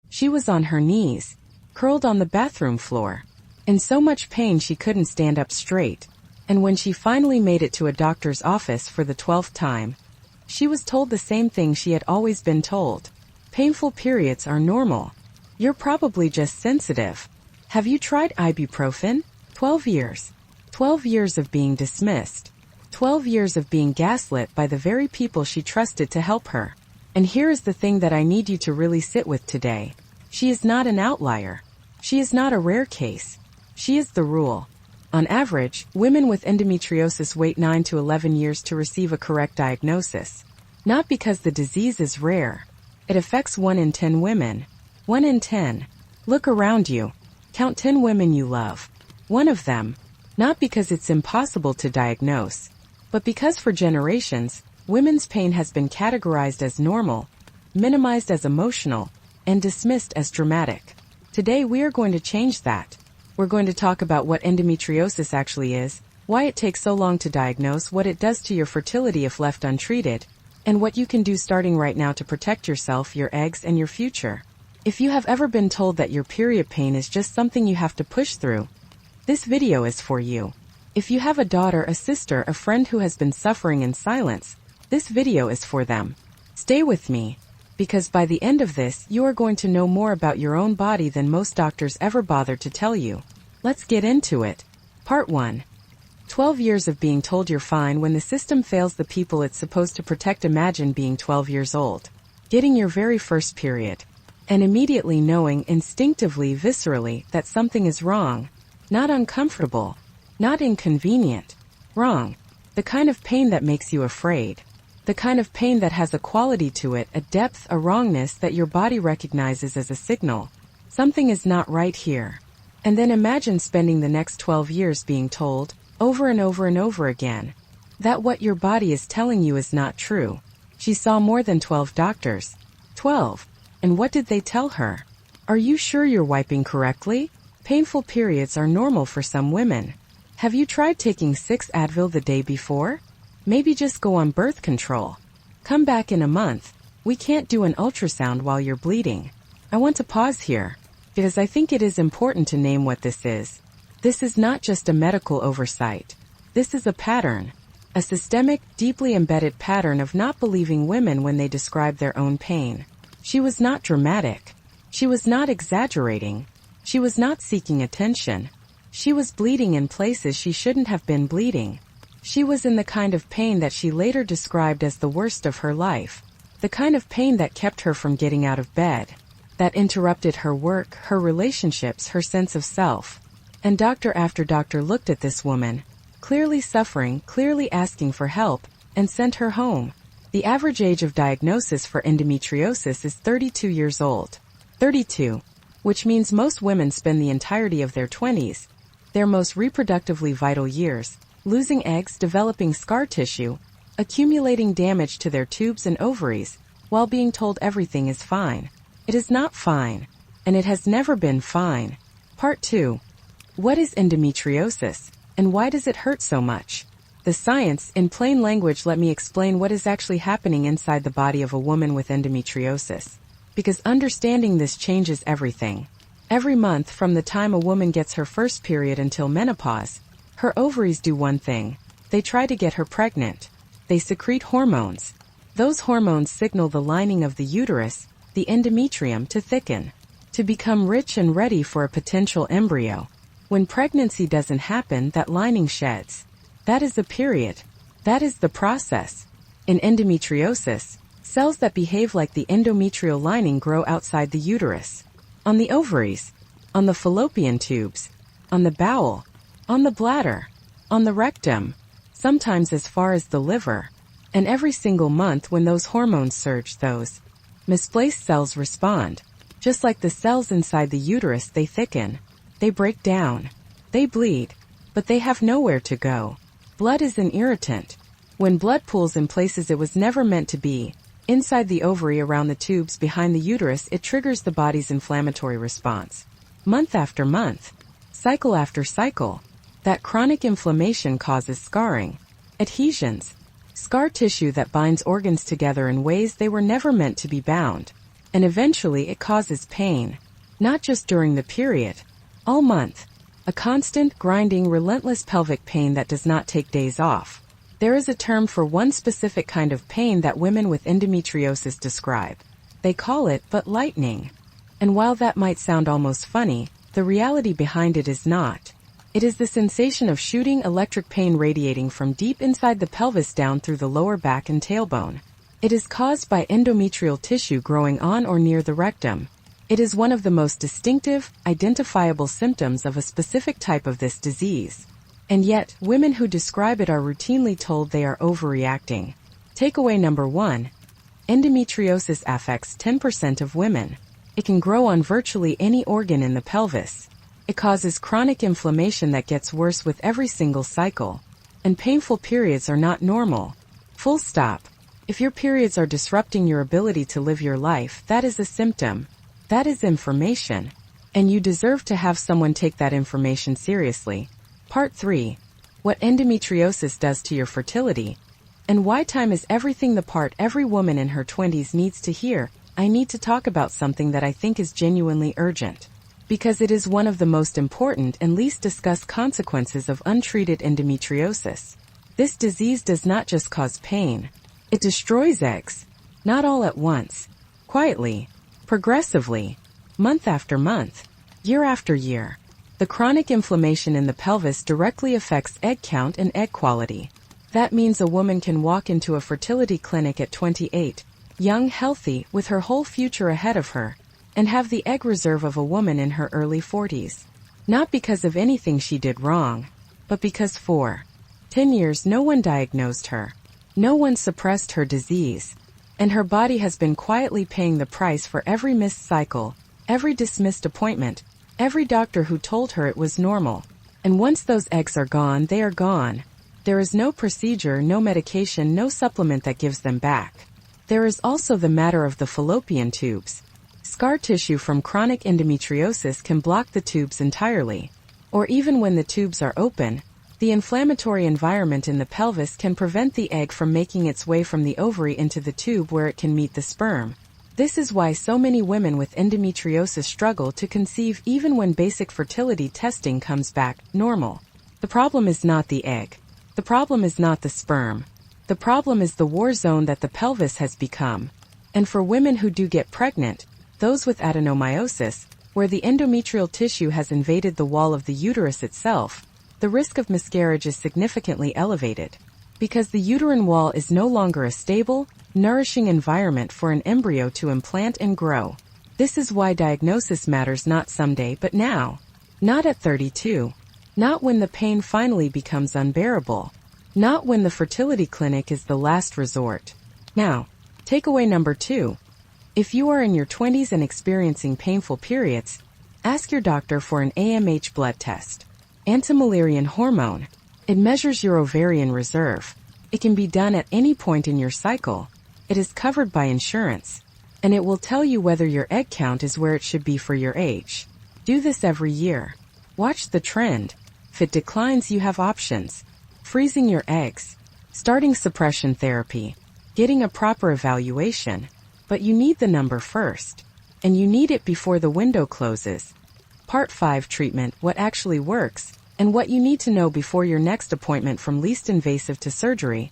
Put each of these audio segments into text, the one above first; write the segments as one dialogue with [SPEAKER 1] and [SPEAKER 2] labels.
[SPEAKER 1] She was on her knees, curled on the bathroom floor, in so much pain she couldn't stand up straight. And when she finally made it to a doctor's office for the 12th time, she was told the same thing she had always been told. Painful periods are normal. You're probably just sensitive. Have you tried ibuprofen? 12 years. 12 years of being dismissed. 12 years of being gaslit by the very people she trusted to help her. And here is the thing that I need you to really sit with today. She is not an outlier. She is not a rare case. She is the rule. On average, women with endometriosis wait 9 to 11 years to receive a correct diagnosis. Not because the disease is rare. It affects 1 in 10 women. 1 in 10. Look around you. Count 10 women you love. One of them. Not because it's impossible to diagnose, but because for generations, women's pain has been categorized as normal, minimized as emotional, and dismissed as dramatic. Today we are going to change that. We're going to talk about what endometriosis actually is, why it takes so long to diagnose, what it does to your fertility if left untreated, and what you can do starting right now to protect yourself, your eggs, and your future. If you have ever been told that your period pain is just something you have to push through, this video is for you. If you have a daughter, a sister, a friend who has been suffering in silence, this video is for them. Stay with me, because by the end of this, you are going to know more about your own body than most doctors ever bother to tell you. Let's get into it. Part 1. 12 years of being told you're fine when the system fails the people it's supposed to protect. Imagine being 12 years old, getting your very first period, and immediately knowing instinctively, viscerally, that something is wrong. Not uncomfortable, not inconvenient, wrong. The kind of pain that makes you afraid. The kind of pain that has a quality to it, a depth, a wrongness that your body recognizes as a signal. Something is not right here. And then imagine spending the next 12 years being told, over and over and over again, that what your body is telling you is not true. She saw more than 12 doctors. 12. And what did they tell her? Are you sure you're wiping correctly? Painful periods are normal for some women. Have you tried taking 6 Advil the day before? Maybe just go on birth control. Come back in a month. We can't do an ultrasound while you're bleeding. I want to pause here, because I think it is important to name what this is. This is not just a medical oversight. This is a pattern. A systemic, deeply embedded pattern of not believing women when they describe their own pain. She was not dramatic. She was not exaggerating. She was not seeking attention. She was bleeding in places she shouldn't have been bleeding. She was in the kind of pain that she later described as the worst of her life. The kind of pain that kept her from getting out of bed. That interrupted her work, her relationships, her sense of self. And doctor after doctor looked at this woman, clearly suffering, clearly asking for help, and sent her home. The average age of diagnosis for endometriosis is 32 years old. 32. Which means most women spend the entirety of their 20s, their most reproductively vital years, losing eggs, developing scar tissue, accumulating damage to their tubes and ovaries, while being told everything is fine. It is not fine, and it has never been fine. Part 2. What is endometriosis, and why does it hurt so much? The science, in plain language. Let me explain what is actually happening inside the body of a woman with endometriosis. Because understanding this changes everything. Every month from the time a woman gets her first period until menopause, her ovaries do one thing. They try to get her pregnant. They secrete hormones. Those hormones signal the lining of the uterus, the endometrium, to thicken, to become rich and ready for a potential embryo. When pregnancy doesn't happen, that lining sheds. That is a period. That is the process. In endometriosis, cells that behave like the endometrial lining grow outside the uterus, on the ovaries, on the fallopian tubes, on the bowel, on the bladder, on the rectum, sometimes as far as the liver. And every single month when those hormones surge, those misplaced cells respond. Just like the cells inside the uterus, they thicken, they break down, they bleed, but they have nowhere to go. Blood is an irritant. When blood pools in places it was never meant to be, inside the ovary, around the tubes, behind the uterus, it triggers the body's inflammatory response. Month after month, cycle after cycle, that chronic inflammation causes scarring, adhesions, scar tissue that binds organs together in ways they were never meant to be bound. and eventually it causes pain. Not just during the period. All month. A constant, grinding, relentless pelvic pain that does not take days off. There is a term for one specific kind of pain that women with endometriosis describe. They call it butt lightning. And while that might sound almost funny, the reality behind it is not. It is the sensation of shooting electric pain radiating from deep inside the pelvis down through the lower back and tailbone. It is caused by endometrial tissue growing on or near the rectum. It is one of the most distinctive, identifiable symptoms of a specific type of this disease. And yet, women who describe it are routinely told they are overreacting. Takeaway number 1. Endometriosis affects 10% of women. It can grow on virtually any organ in the pelvis. It causes chronic inflammation that gets worse with every single cycle. And painful periods are not normal. Full stop. If your periods are disrupting your ability to live your life, that is a symptom. That is information. And you deserve to have someone take that information seriously. Part 3. What endometriosis does to your fertility. And why time is everything. The part every woman in her 20s needs to hear. I need to talk about something that I think is genuinely urgent. Because it is one of the most important and least discussed consequences of untreated endometriosis. This disease does not just cause pain. It destroys eggs. Not all at once. Quietly. Progressively. Month after month. Year after year. The chronic inflammation in the pelvis directly affects egg count and egg quality. That means a woman can walk into a fertility clinic at 28, young, healthy, with her whole future ahead of her, and have the egg reserve of a woman in her early 40s. Not because of anything she did wrong, but because for 10 years no one diagnosed her. No one suppressed her disease. And her body has been quietly paying the price for every missed cycle, every dismissed appointment, every doctor who told her it was normal. And once those eggs are gone, they are gone. There is no procedure, no medication, no supplement that gives them back. There is also the matter of the fallopian tubes. Scar tissue from chronic endometriosis can block the tubes entirely. Or even when the tubes are open, the inflammatory environment in the pelvis can prevent the egg from making its way from the ovary into the tube where it can meet the sperm. This is why so many women with endometriosis struggle to conceive even when basic fertility testing comes back normal. The problem is not the egg. The problem is not the sperm. The problem is the war zone that the pelvis has become. And for women who do get pregnant, those with adenomyosis, where the endometrial tissue has invaded the wall of the uterus itself, the risk of miscarriage is significantly elevated. Because the uterine wall is no longer a stable, nourishing environment for an embryo to implant and grow. This is why diagnosis matters not someday but now. Not at 32. Not when the pain finally becomes unbearable. Not when the fertility clinic is the last resort. Now, takeaway number 2. If you are in your 20s and experiencing painful periods, ask your doctor for an AMH blood test. Anti-Müllerian hormone. It measures your ovarian reserve. It can be done at any point in your cycle. It is covered by insurance. And it will tell you whether your egg count is where it should be for your age. Do this every year. Watch the trend. If it declines, you have options. Freezing your eggs. Starting suppression therapy. Getting a proper evaluation. But you need the number first. And you need it before the window closes. Part 5 treatment, what actually works, and what you need to know before your next appointment from least invasive to surgery.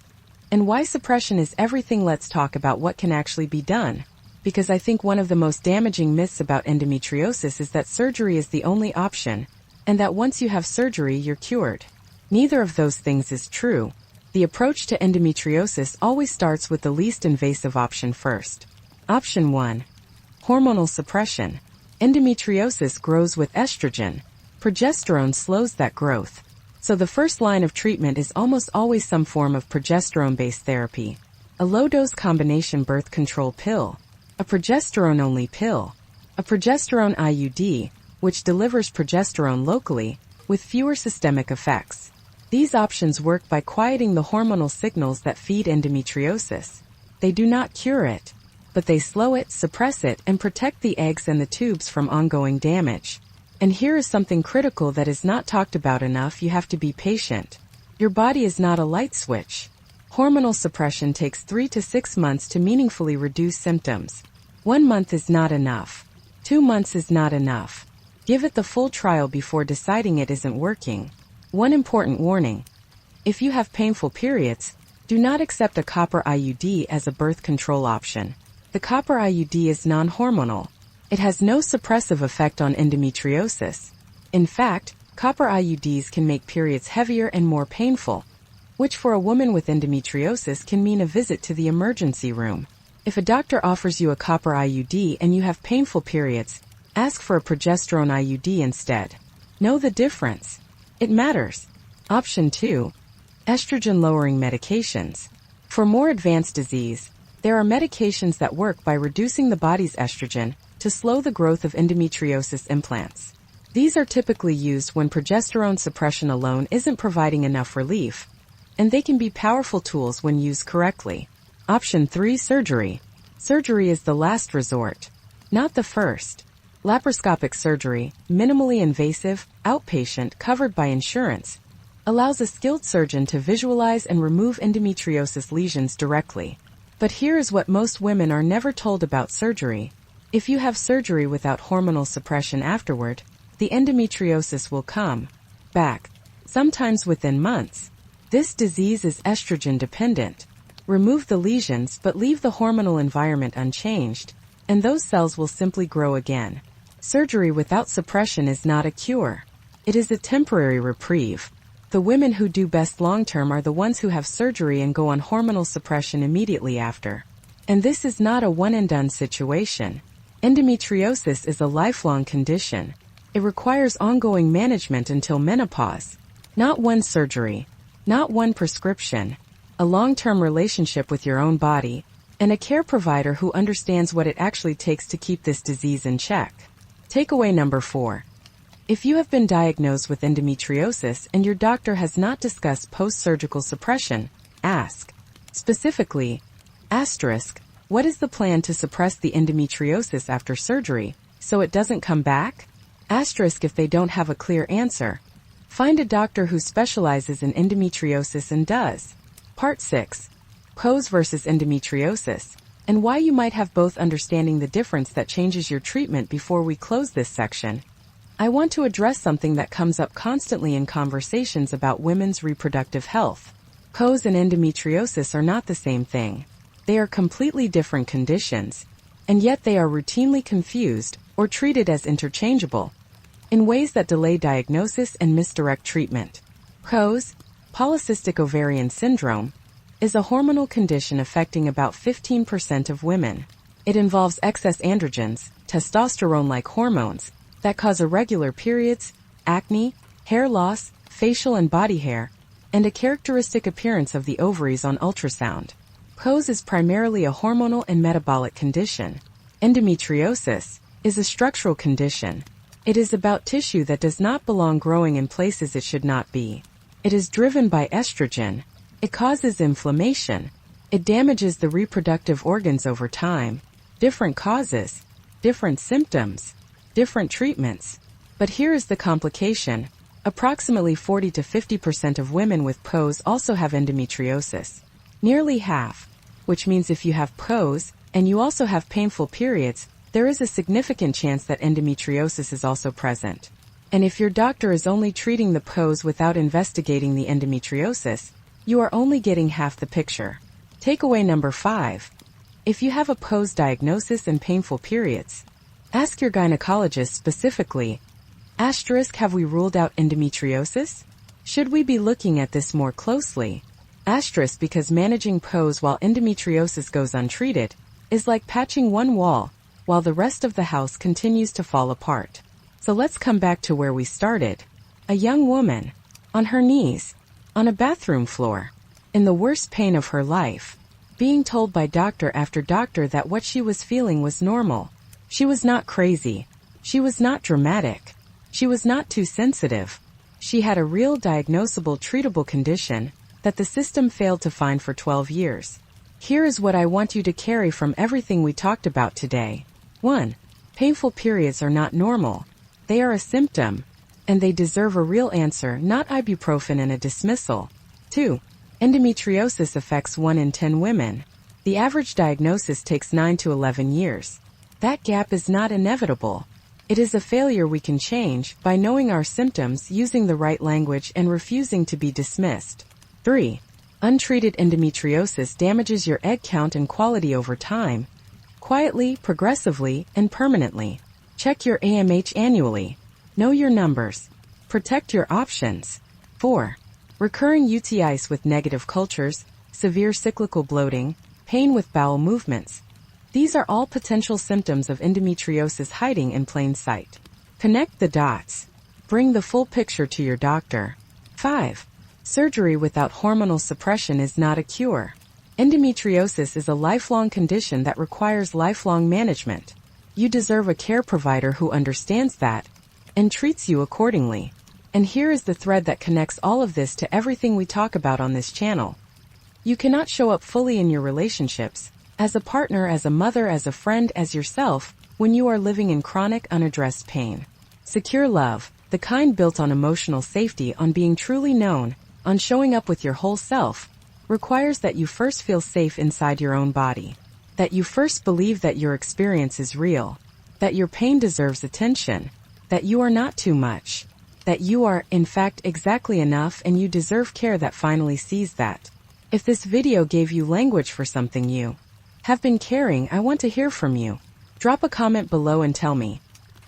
[SPEAKER 1] And why suppression is everything. Let's talk about what can actually be done. Because I think one of the most damaging myths about endometriosis is that surgery is the only option, and that once you have surgery you're cured. Neither of those things is true. The approach to endometriosis always starts with the least invasive option first. Option 1. Hormonal suppression. Endometriosis grows with estrogen. Progesterone slows that growth. So the first line of treatment is almost always some form of progesterone-based therapy. A low-dose combination birth control pill. A progesterone-only pill. A progesterone IUD, which delivers progesterone locally, with fewer systemic effects. These options work by quieting the hormonal signals that feed endometriosis. They do not cure it, but they slow it, suppress it, and protect the eggs and the tubes from ongoing damage. And here is something critical that is not talked about enough. You have to be patient. Your body is not a light switch. Hormonal suppression takes 3 to 6 months to meaningfully reduce symptoms. 1 month is not enough. 2 months is not enough. Give it the full trial before deciding it isn't working. One important warning. If you have painful periods, do not accept a copper IUD as a birth control option. The copper IUD is non-hormonal. It has no suppressive effect on endometriosis. In fact, copper IUDs can make periods heavier and more painful, which for a woman with endometriosis can mean a visit to the emergency room. If a doctor offers you a copper IUD and you have painful periods, ask for a progesterone IUD instead. Know the difference. It matters. Option 2. Estrogen-lowering medications. For more advanced disease, there are medications that work by reducing the body's estrogen to slow the growth of endometriosis implants. These are typically used when progesterone suppression alone isn't providing enough relief, and they can be powerful tools when used correctly. Option 3. Surgery. Surgery is the last resort, not the first. Laparoscopic surgery, minimally invasive, outpatient, covered by insurance, allows a skilled surgeon to visualize and remove endometriosis lesions directly. But here is what most women are never told about surgery. If you have surgery without hormonal suppression afterward, the endometriosis will come back, sometimes within months. This disease is estrogen dependent. Remove the lesions but leave the hormonal environment unchanged, and those cells will simply grow again. Surgery without suppression is not a cure. It is a temporary reprieve. The women who do best long-term are the ones who have surgery and go on hormonal suppression immediately after. And this is not a one-and-done situation. Endometriosis is a lifelong condition. It requires ongoing management until menopause. Not one surgery, not one prescription, a long-term relationship with your own body, and a care provider who understands what it actually takes to keep this disease in check. Takeaway number 4. If you have been diagnosed with endometriosis and your doctor has not discussed post-surgical suppression, ask. Specifically, asterisk, what is the plan to suppress the endometriosis after surgery, so it doesn't come back? Asterisk if they don't have a clear answer. Find a doctor who specializes in endometriosis and does. Part 6. PCOS versus endometriosis, and why you might have both. Understanding the difference that changes your treatment. Before we close this section, I want to address something that comes up constantly in conversations about women's reproductive health. PCOS and endometriosis are not the same thing. They are completely different conditions, and yet they are routinely confused or treated as interchangeable in ways that delay diagnosis and misdirect treatment. PCOS, polycystic ovarian syndrome, is a hormonal condition affecting about 15% of women. It involves excess androgens, testosterone-like hormones, that cause irregular periods, acne, hair loss, facial and body hair, and a characteristic appearance of the ovaries on ultrasound. PCOS is primarily a hormonal and metabolic condition. Endometriosis is a structural condition. It is about tissue that does not belong growing in places it should not be. It is driven by estrogen. It causes inflammation. It damages the reproductive organs over time. Different causes, different symptoms, different treatments. But here is the complication. Approximately 40 to 50% of women with PCOS also have endometriosis. Nearly half, which means if you have PCOS and you also have painful periods, there is a significant chance that endometriosis is also present. And if your doctor is only treating the PCOS without investigating the endometriosis, you are only getting half the picture. Takeaway number 5. If you have a PCOS diagnosis and painful periods, ask your gynecologist specifically, asterisk, have we ruled out endometriosis? Should we be looking at this more closely? Asterisk, because managing PCOS while endometriosis goes untreated is like patching one wall while the rest of the house continues to fall apart. So let's come back to where we started. A young woman, on her knees, on a bathroom floor, in the worst pain of her life, being told by doctor after doctor that what she was feeling was normal. She was not crazy. She was not dramatic. She was not too sensitive. She had a real diagnosable, treatable condition that the system failed to find for 12 years. Here is what I want you to carry from everything we talked about today. 1. Painful periods are not normal. They are a symptom, and they deserve a real answer, not ibuprofen and a dismissal. 2. Endometriosis affects 1 in 10 women. The average diagnosis takes 9 to 11 years. That gap is not inevitable. It is a failure we can change by knowing our symptoms, using the right language, and refusing to be dismissed. 3. Untreated endometriosis damages your egg count and quality over time, quietly, progressively, and permanently. Check your AMH annually. Know your numbers. Protect your options. 4. Recurring UTIs with negative cultures, severe cyclical bloating, pain with bowel movements. These are all potential symptoms of endometriosis hiding in plain sight. Connect the dots. Bring the full picture to your doctor. 5. Surgery without hormonal suppression is not a cure. Endometriosis is a lifelong condition that requires lifelong management. You deserve a care provider who understands that and treats you accordingly. And here is the thread that connects all of this to everything we talk about on this channel. You cannot show up fully in your relationships, as a partner, as a mother, as a friend, as yourself, when you are living in chronic, unaddressed pain. Secure love, the kind built on emotional safety, on being truly known, on showing up with your whole self, requires that you first feel safe inside your own body, that you first believe that your experience is real, that your pain deserves attention, that you are not too much, that you are, in fact, exactly enough, and you deserve care that finally sees that. If this video gave you language for something you have been carrying, I want to hear from you. Drop a comment below and tell me,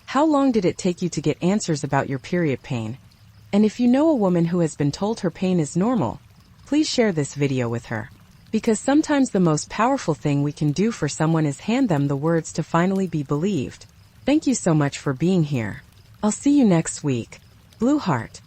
[SPEAKER 1] how long did it take you to get answers about your period pain? And if you know a woman who has been told her pain is normal, please share this video with her. Because sometimes the most powerful thing we can do for someone is hand them the words to finally be believed. Thank you so much for being here. I'll see you next week. Blue Heart.